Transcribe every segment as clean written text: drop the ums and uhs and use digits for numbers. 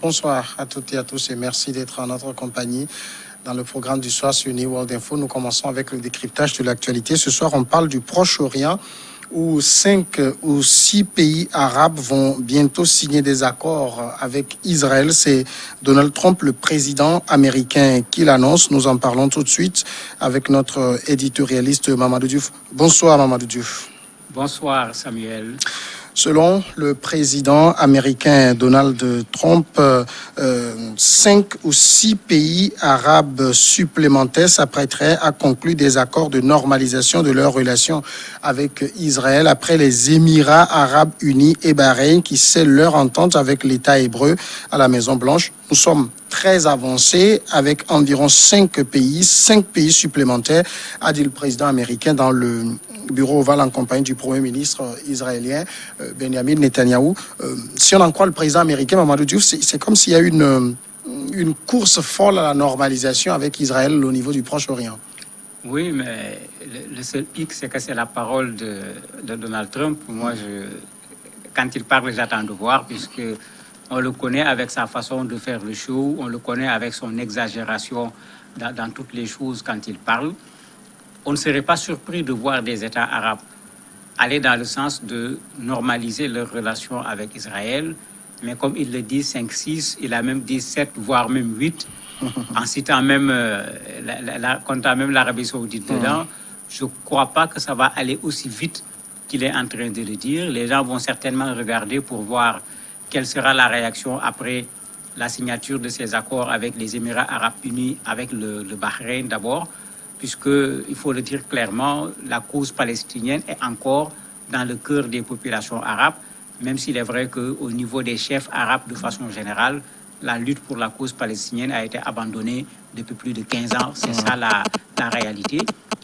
Bonsoir à toutes et à tous et merci d'être en notre compagnie dans le programme du soir sur New World Info. Nous commençons avec le décryptage de l'actualité. Ce soir, on parle du Proche-Orient où 5 ou 6 pays arabes vont bientôt signer des accords avec Israël. C'est Donald Trump, le président américain, qui l'annonce. Nous en parlons tout de suite avec notre éditorialiste Mamadou Diouf. Bonsoir Mamadou Diouf. Bonsoir Samuel. Selon le président américain Donald Trump, 5 ou 6 pays arabes supplémentaires s'apprêteraient à conclure des accords de normalisation de leurs relations avec Israël après les Émirats arabes unis et Bahreïn qui scellent leur entente avec l'État hébreu à la Maison-Blanche. Nous sommes très avancés avec environ 5 pays supplémentaires, a dit le président américain dans le bureau ovale en compagnie du Premier ministre israélien Benjamin Netanyahou. Si on en croit le président américain Mamadou Diouf, c'est comme s'il y a une course folle à la normalisation avec Israël au niveau du Proche-Orient. Oui, mais le seul hic, c'est que c'est la parole de Donald Trump. Moi, quand il parle, j'attends de voir, puisque on le connaît avec sa façon de faire le show, on le connaît avec son exagération dans toutes les choses quand il parle. On ne serait pas surpris de voir des États arabes aller dans le sens de normaliser leurs relations avec Israël. Mais comme il le dit, 5, 6, il a même dit 7, voire même 8, en citant même, comptant même l'Arabie Saoudite dedans. Je ne crois pas que ça va aller aussi vite qu'il est en train de le dire. Les gens vont certainement regarder pour voir quelle sera la réaction après la signature de ces accords avec les Émirats arabes unis, avec le Bahreïn d'abord, puisque, il faut le dire clairement, la cause palestinienne est encore dans le cœur des populations arabes, même s'il est vrai qu'au niveau des chefs arabes, de façon générale, la lutte pour la cause palestinienne a été abandonnée depuis plus de 15 ans. C'est ça la réalité.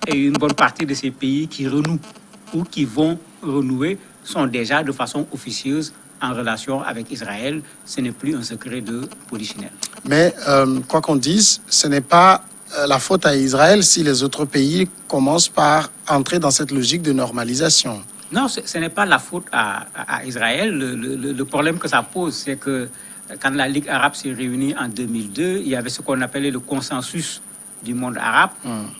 Et une bonne partie de ces pays qui renouent ou qui vont renouer sont déjà de façon officieuse en relation avec Israël. Ce n'est plus un secret de polichinelle. Mais quoi qu'on dise, ce n'est pas la faute à Israël si les autres pays commencent par entrer dans cette logique de normalisation. Non, ce n'est pas la faute à Israël. Le problème que ça pose, c'est que quand la Ligue arabe s'est réunie en 2002, il y avait ce qu'on appelait le consensus du monde arabe.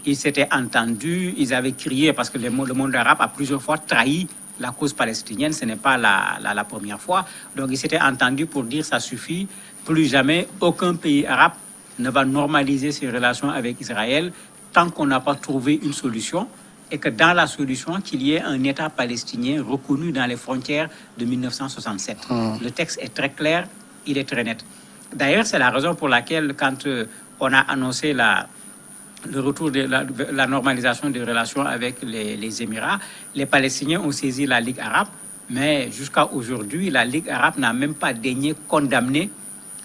Ils s'étaient entendus, ils avaient crié, parce que le monde arabe a plusieurs fois trahi la cause palestinienne, ce n'est pas la première fois. Donc ils s'étaient entendus pour dire ça suffit, plus jamais aucun pays arabe ne va normaliser ses relations avec Israël tant qu'on n'a pas trouvé une solution et que dans la solution, qu'il y ait un État palestinien reconnu dans les frontières de 1967. Le texte est très clair, il est très net. D'ailleurs, c'est la raison pour laquelle, quand on a annoncé le retour de la normalisation des relations avec les Émirats, les Palestiniens ont saisi la Ligue arabe, mais jusqu'à aujourd'hui, la Ligue arabe n'a même pas daigné condamner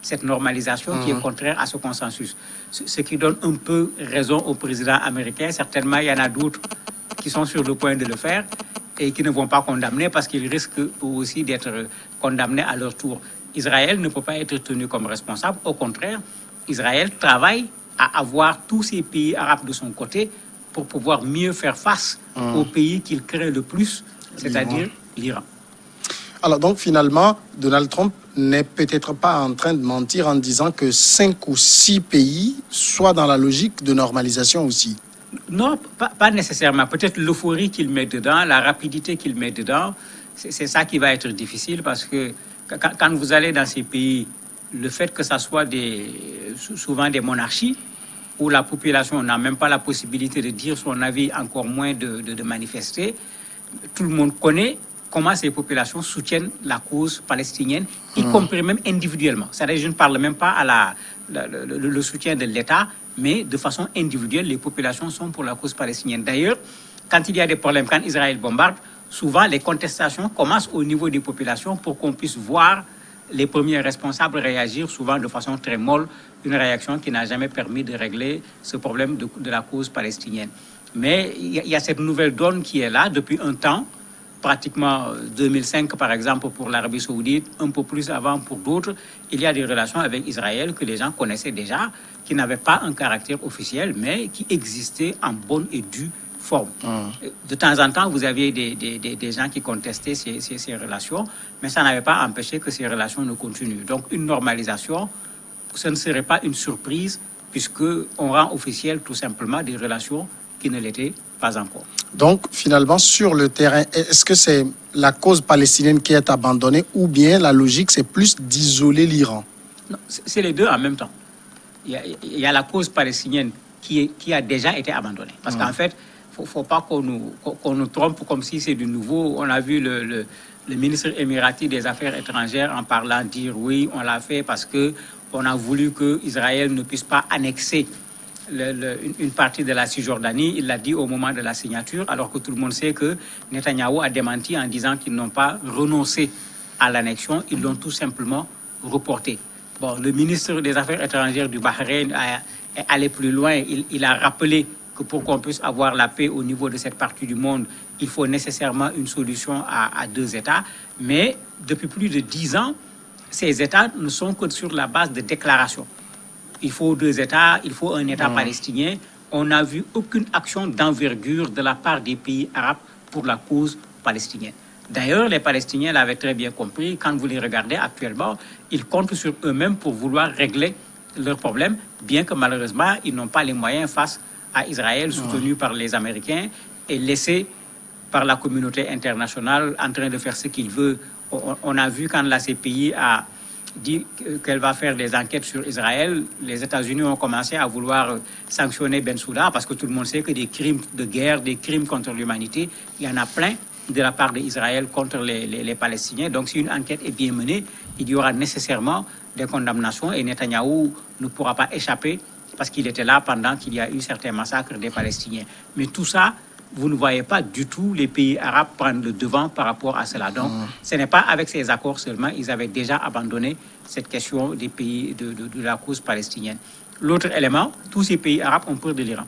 cette normalisation qui est contraire à ce consensus. Ce qui donne un peu raison au président américain. Certainement, il y en a d'autres qui sont sur le point de le faire et qui ne vont pas condamner parce qu'ils risquent aussi d'être condamnés à leur tour. Israël ne peut pas être tenu comme responsable. Au contraire, Israël travaille à avoir tous ces pays arabes de son côté pour pouvoir mieux faire face aux pays qu'il craint le plus, c'est-à-dire l'Iran. Alors donc finalement, Donald Trump n'est peut-être pas en train de mentir en disant que 5 ou 6 pays soient dans la logique de normalisation aussi. Non, pas nécessairement. Peut-être l'euphorie qu'il met dedans, la rapidité qu'il met dedans, c'est ça qui va être difficile parce que quand vous allez dans ces pays, le fait que ça soit souvent des monarchies où la population n'a même pas la possibilité de dire son avis, encore moins de manifester, tout le monde connaît comment ces populations soutiennent la cause palestinienne, y compris même individuellement. C'est-à-dire, je ne parle même pas à le soutien de l'État, mais de façon individuelle, les populations sont pour la cause palestinienne. D'ailleurs, quand il y a des problèmes, quand Israël bombarde, souvent les contestations commencent au niveau des populations pour qu'on puisse voir les premiers responsables réagir, souvent de façon très molle, une réaction qui n'a jamais permis de régler ce problème de la cause palestinienne. Mais il y a cette nouvelle donne qui est là depuis un temps, pratiquement 2005 par exemple pour l'Arabie Saoudite, un peu plus avant pour d'autres. Il y a des relations avec Israël que les gens connaissaient déjà, qui n'avaient pas un caractère officiel, mais qui existaient en bonne et due forme. De temps en temps, vous aviez des gens qui contestaient ces relations, mais ça n'avait pas empêché que ces relations ne continuent. Donc, une normalisation, ce ne serait pas une surprise, puisqu'on rend officiel tout simplement des relations qui ne l'étaient pas encore. Donc, finalement, sur le terrain, est-ce que c'est la cause palestinienne qui est abandonnée ou bien la logique, c'est plus d'isoler l'Iran? Non, c'est les deux en même temps. Il y a la cause palestinienne qui a déjà été abandonnée. Parce qu'en fait, il ne faut pas qu'on nous trompe comme si c'est du nouveau. On a vu le ministre émirati des Affaires étrangères en parlant dire oui, on l'a fait parce qu'on a voulu qu'Israël ne puisse pas annexer une partie de la Cisjordanie. Il l'a dit au moment de la signature, alors que tout le monde sait que Netanyahou a démenti en disant qu'ils n'ont pas renoncé à l'annexion, ils l'ont tout simplement reporté. Bon, le ministre des Affaires étrangères du Bahreïn est allé plus loin. Il a rappelé que pour qu'on puisse avoir la paix au niveau de cette partie du monde, il faut nécessairement une solution à deux États. Mais depuis plus de 10 ans, ces États ne sont que sur la base de déclarations. Il faut deux États, il faut un État palestinien. On n'a vu aucune action d'envergure de la part des pays arabes pour la cause palestinienne. D'ailleurs, les Palestiniens l'avaient très bien compris. Quand vous les regardez actuellement, ils comptent sur eux-mêmes pour vouloir régler leurs problèmes, bien que malheureusement, ils n'ont pas les moyens face à Israël, soutenu par les Américains et laissé par la communauté internationale en train de faire ce qu'il veut. On a vu quand la CPI a dit qu'elle va faire des enquêtes sur Israël, les États-Unis ont commencé à vouloir sanctionner Bensouda parce que tout le monde sait que des crimes de guerre, des crimes contre l'humanité, il y en a plein de la part d'Israël contre les Palestiniens. Donc si une enquête est bien menée, il y aura nécessairement des condamnations et Netanyahou ne pourra pas échapper parce qu'il était là pendant qu'il y a eu certains massacres des Palestiniens. Mais tout ça, vous ne voyez pas du tout les pays arabes prendre le devant par rapport à cela. Donc, ce n'est pas avec ces accords seulement, ils avaient déjà abandonné cette question des pays de la cause palestinienne. L'autre élément, tous ces pays arabes ont peur de l'Iran.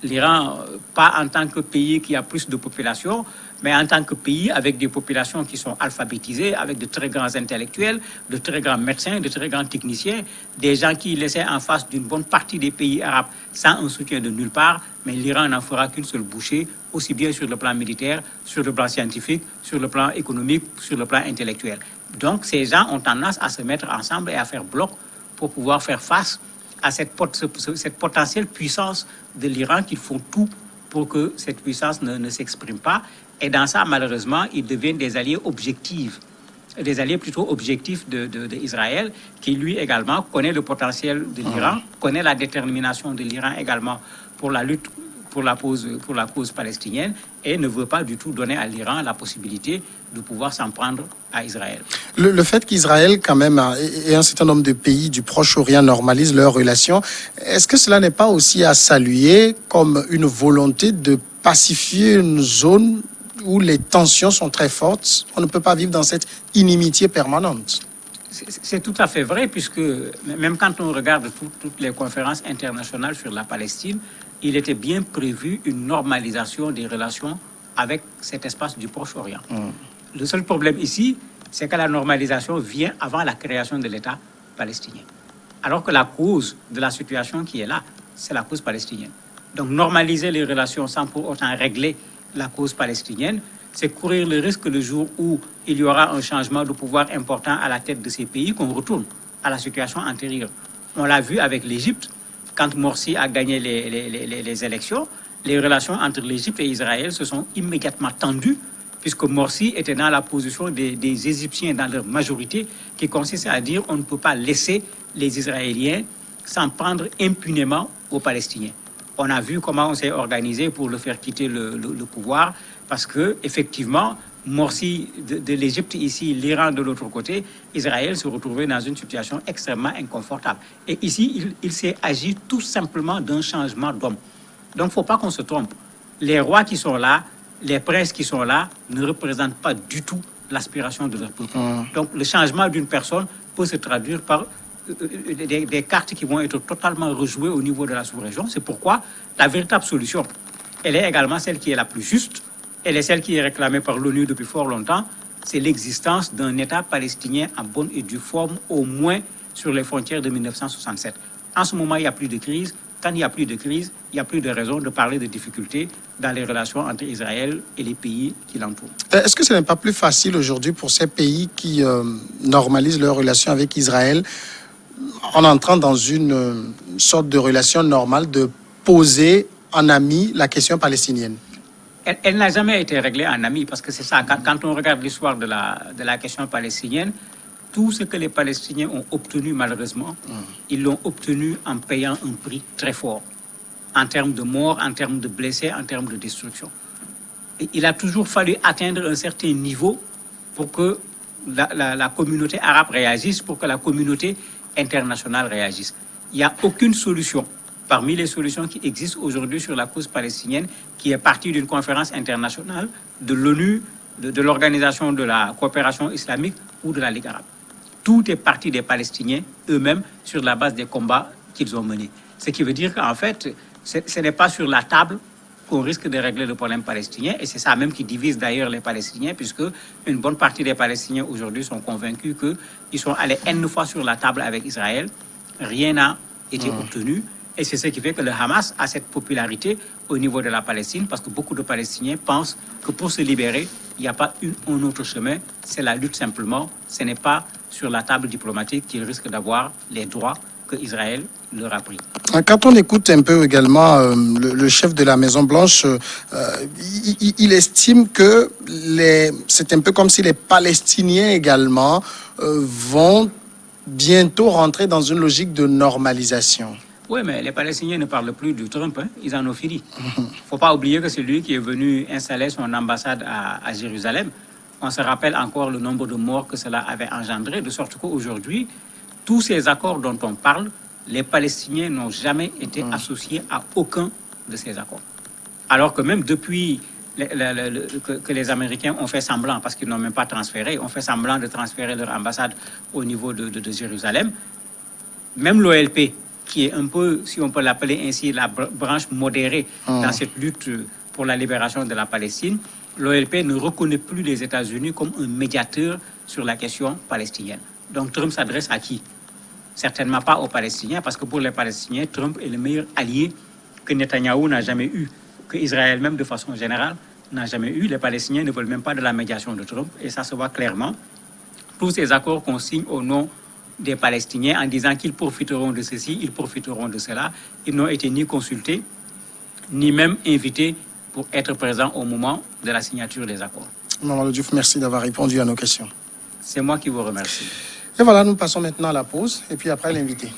L'Iran, pas en tant que pays qui a plus de population, mais en tant que pays avec des populations qui sont alphabétisées, avec de très grands intellectuels, de très grands médecins, de très grands techniciens, des gens qui laissaient en face d'une bonne partie des pays arabes sans un soutien de nulle part, mais l'Iran n'en fera qu'une seule bouchée, aussi bien sur le plan militaire, sur le plan scientifique, sur le plan économique, sur le plan intellectuel. Donc ces gens ont tendance à se mettre ensemble et à faire bloc pour pouvoir faire face à cette potentielle puissance de l'Iran qu'ils font tout pour que cette puissance ne s'exprime pas. Et dans ça, malheureusement, ils deviennent des alliés objectifs, des alliés plutôt objectifs d'Israël, qui lui également connaît le potentiel de l'Iran, connaît la détermination de l'Iran également pour la lutte pour la cause palestinienne et ne veut pas du tout donner à l'Iran la possibilité de pouvoir s'en prendre à Israël. Le fait qu'Israël, quand même, et un certain nombre de pays du Proche-Orient normalisent leurs relations, est-ce que cela n'est pas aussi à saluer comme une volonté de pacifier une zone où les tensions sont très fortes? On ne peut pas vivre dans cette inimitié permanente. C'est tout à fait vrai, puisque même quand on regarde toutes les conférences internationales sur la Palestine, il était bien prévu une normalisation des relations avec cet espace du Proche-Orient. Le seul problème ici, c'est que la normalisation vient avant la création de l'État palestinien. Alors que la cause de la situation qui est là, c'est la cause palestinienne. Donc normaliser les relations sans pour autant régler la cause palestinienne, c'est courir le risque le jour où il y aura un changement de pouvoir important à la tête de ces pays qu'on retourne à la situation antérieure. On l'a vu avec l'Égypte, quand Morsi a gagné les élections, les relations entre l'Égypte et Israël se sont immédiatement tendues, puisque Morsi était dans la position des Égyptiens dans leur majorité, qui consiste à dire on ne peut pas laisser les Israéliens s'en prendre impunément aux Palestiniens. On a vu comment on s'est organisé pour le faire quitter le pouvoir, parce que effectivement, Morsi de l'Égypte ici, l'Iran de l'autre côté, Israël se retrouvait dans une situation extrêmement inconfortable. Et ici, il s'est agi tout simplement d'un changement d'homme. Donc, il ne faut pas qu'on se trompe. Les rois qui sont là, les princes qui sont là, ne représentent pas du tout l'aspiration de leur peuple. Donc, le changement d'une personne peut se traduire par des cartes qui vont être totalement rejouées au niveau de la sous-région. C'est pourquoi la véritable solution, elle est également celle qui est la plus juste. Elle est celle qui est réclamée par l'ONU depuis fort longtemps. C'est l'existence d'un État palestinien en bonne et due forme, au moins sur les frontières de 1967. En ce moment, il n'y a plus de crise. quand il n'y a plus de crise, il n'y a plus de raison de parler de difficultés dans les relations entre Israël et les pays qui l'entourent. Est-ce que ce n'est pas plus facile aujourd'hui pour ces pays qui normalisent leurs relations avec Israël, en entrant dans une sorte de relation normale, de poser en ami la question palestinienne? Elle n'a jamais été réglée en ami, parce que c'est ça, quand on regarde l'histoire de la question palestinienne, tout ce que les Palestiniens ont obtenu, malheureusement, ils l'ont obtenu en payant un prix très fort, en termes de morts, en termes de blessés, en termes de destruction. Et il a toujours fallu atteindre un certain niveau pour que la communauté arabe réagisse, pour que la communauté internationale réagisse. Il n'y a aucune solution parmi les solutions qui existent aujourd'hui sur la cause palestinienne qui est partie d'une conférence internationale de l'ONU, de l'Organisation de la coopération islamique ou de la Ligue arabe. Tout est parti des Palestiniens eux-mêmes sur la base des combats qu'ils ont menés. Ce qui veut dire qu'en fait, ce n'est pas sur la table qu'on risque de régler le problème palestinien. Et c'est ça même qui divise d'ailleurs les Palestiniens, puisque une bonne partie des Palestiniens aujourd'hui sont convaincus qu'ils sont allés N fois sur la table avec Israël. Rien n'a été obtenu. Et c'est ce qui fait que le Hamas a cette popularité au niveau de la Palestine, parce que beaucoup de Palestiniens pensent que pour se libérer, il n'y a pas un autre chemin. C'est la lutte simplement. Ce n'est pas sur la table diplomatique qu'ils risquent d'avoir les droits que Israël leur a pris. Quand on écoute un peu également le chef de la Maison-Blanche, il estime que c'est un peu comme si les Palestiniens également vont bientôt rentrer dans une logique de normalisation. Oui, mais les Palestiniens ne parlent plus du Trump, hein. Ils en ont fini. Il ne faut pas oublier que c'est lui qui est venu installer son ambassade à Jérusalem. On se rappelle encore le nombre de morts que cela avait engendré, de sorte qu'aujourd'hui, tous ces accords dont on parle, les Palestiniens n'ont jamais été associés à aucun de ces accords. Alors que même depuis que les Américains ont fait semblant, parce qu'ils n'ont même pas transféré, ont fait semblant de transférer leur ambassade au niveau de Jérusalem, même l'OLP, qui est un peu, si on peut l'appeler ainsi, la branche modérée dans cette lutte pour la libération de la Palestine, l'OLP ne reconnaît plus les États-Unis comme un médiateur sur la question palestinienne. Donc Trump s'adresse à qui? Certainement pas aux Palestiniens, parce que pour les Palestiniens, Trump est le meilleur allié que Netanyahou n'a jamais eu, que Israël même de façon générale n'a jamais eu. Les Palestiniens ne veulent même pas de la médiation de Trump, et ça se voit clairement. Tous ces accords qu'on signe au nom des Palestiniens en disant qu'ils profiteront de ceci, ils profiteront de cela, ils n'ont été ni consultés, ni même invités pour être présents au moment de la signature des accords. Mamadou Diouf, merci d'avoir répondu à nos questions. C'est moi qui vous remercie. Et voilà, nous passons maintenant à la pause, et puis après l'invité.